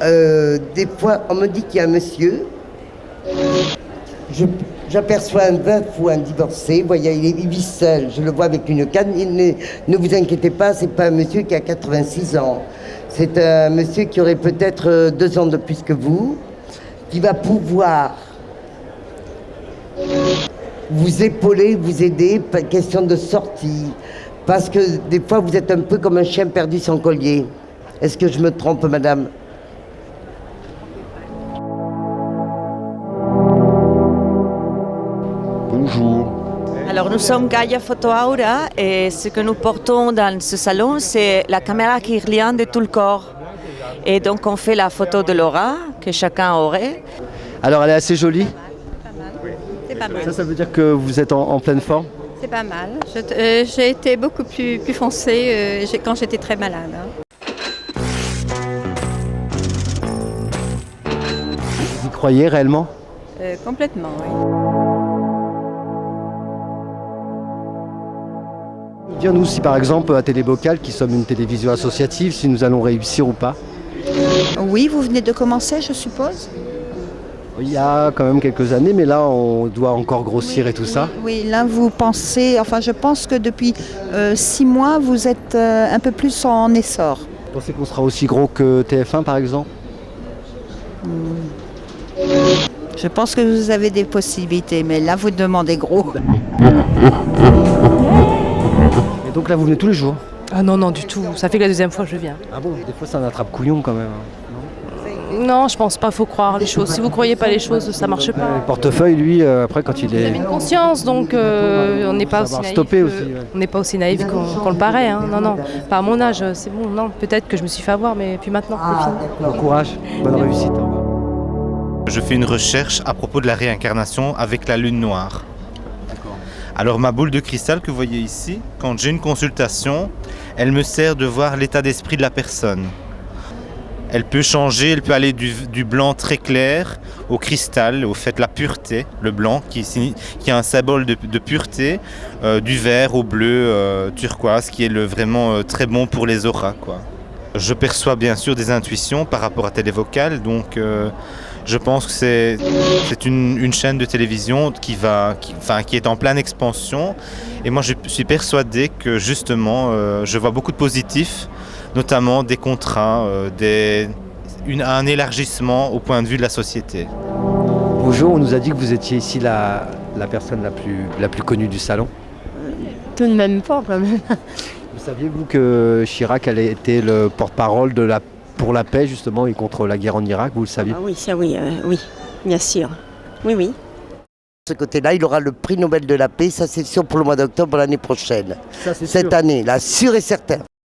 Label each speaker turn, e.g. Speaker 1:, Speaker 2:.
Speaker 1: Des fois, on me dit qu'il y a un monsieur. J'aperçois un veuf ou un divorcé. Vous voyez, il vit seul. Je le vois avec une canne. Ne vous inquiétez pas, c'est pas un monsieur qui a 86 ans. C'est un monsieur qui aurait peut-être 2 ans de plus que vous, qui va pouvoir vous épauler, vous aider, pas question de sortie. Parce que des fois, vous êtes un peu comme un chien perdu sans collier. Est-ce que je me trompe, madame?
Speaker 2: Bonjour.
Speaker 3: Alors nous sommes Gaia Photo Aura et ce que nous portons dans ce salon, c'est la caméra Kirlian de tout le corps. Et donc on fait la photo de Laura que chacun aurait.
Speaker 2: Alors elle est assez jolie.
Speaker 4: C'est pas mal.
Speaker 2: Ça veut dire que vous êtes en pleine forme?
Speaker 4: C'est pas mal. J'ai été beaucoup plus foncée quand j'étais très malade.
Speaker 2: Vous y croyez réellement?
Speaker 4: Complètement, oui.
Speaker 2: Dire nous si par exemple à Télébocal, qui sommes une télévision associative, si nous allons réussir ou pas.
Speaker 5: Oui, vous venez de commencer, je suppose?
Speaker 2: Il y a quand même quelques années, mais là on doit encore grossir et tout ça.
Speaker 5: Oui, là vous pensez, enfin je pense que depuis 6 mois, vous êtes un peu plus en essor.
Speaker 2: Vous pensez qu'on sera aussi gros que TF1 par exemple?
Speaker 5: Je pense que vous avez des possibilités, mais là vous demandez gros.
Speaker 2: Et donc là vous venez tous les jours?
Speaker 6: Ah non, non, du tout. Ça fait que la deuxième fois que je viens.
Speaker 2: Ah bon? Des fois c'est un attrape-couillon quand même.
Speaker 6: Non, je pense pas, faut croire les choses. Si vous croyez pas les choses, ça marche pas.
Speaker 2: Le portefeuille lui, après quand il
Speaker 6: Vous avez
Speaker 2: est...
Speaker 6: une conscience, donc on n'est pas aussi naïf.
Speaker 2: Stopper aussi, ouais.
Speaker 6: On n'est pas aussi naïf qu'on le paraît. Hein. Non, non, pas à mon âge, c'est bon. Non, peut-être que je me suis fait avoir, mais puis maintenant, c'est fini.
Speaker 2: Bon courage, bonne réussite. Au revoir.
Speaker 7: Je fais une recherche à propos de la réincarnation avec la lune noire. Alors ma boule de cristal que vous voyez ici, quand j'ai une consultation, elle me sert de voir l'état d'esprit de la personne. Elle peut changer, elle peut aller du blanc très clair au cristal, au fait la pureté, le blanc qui est un symbole de pureté, du vert au bleu turquoise qui est vraiment très bon pour les auras, quoi. Je perçois bien sûr des intuitions par rapport à Télévocal, donc je pense que c'est une chaîne de télévision qui est en pleine expansion. Et moi je suis persuadé que justement je vois beaucoup de positifs, notamment des contrats, un élargissement au point de vue de la société.
Speaker 2: Bonjour, on nous a dit que vous étiez ici la personne la plus connue du salon.
Speaker 8: Tout de même pas quand même.
Speaker 2: Vous saviez-vous que Chirac allait été le porte-parole pour la paix justement et contre la guerre en Irak, vous le saviez?
Speaker 8: Ah oui, ça oui, oui, bien sûr. Oui, oui.
Speaker 1: De ce côté-là, il aura le prix Nobel de la paix, ça c'est sûr pour le mois d'octobre l'année prochaine.
Speaker 2: Ça, c'est
Speaker 1: Cette
Speaker 2: sûr.
Speaker 1: année, là, sûr et certain.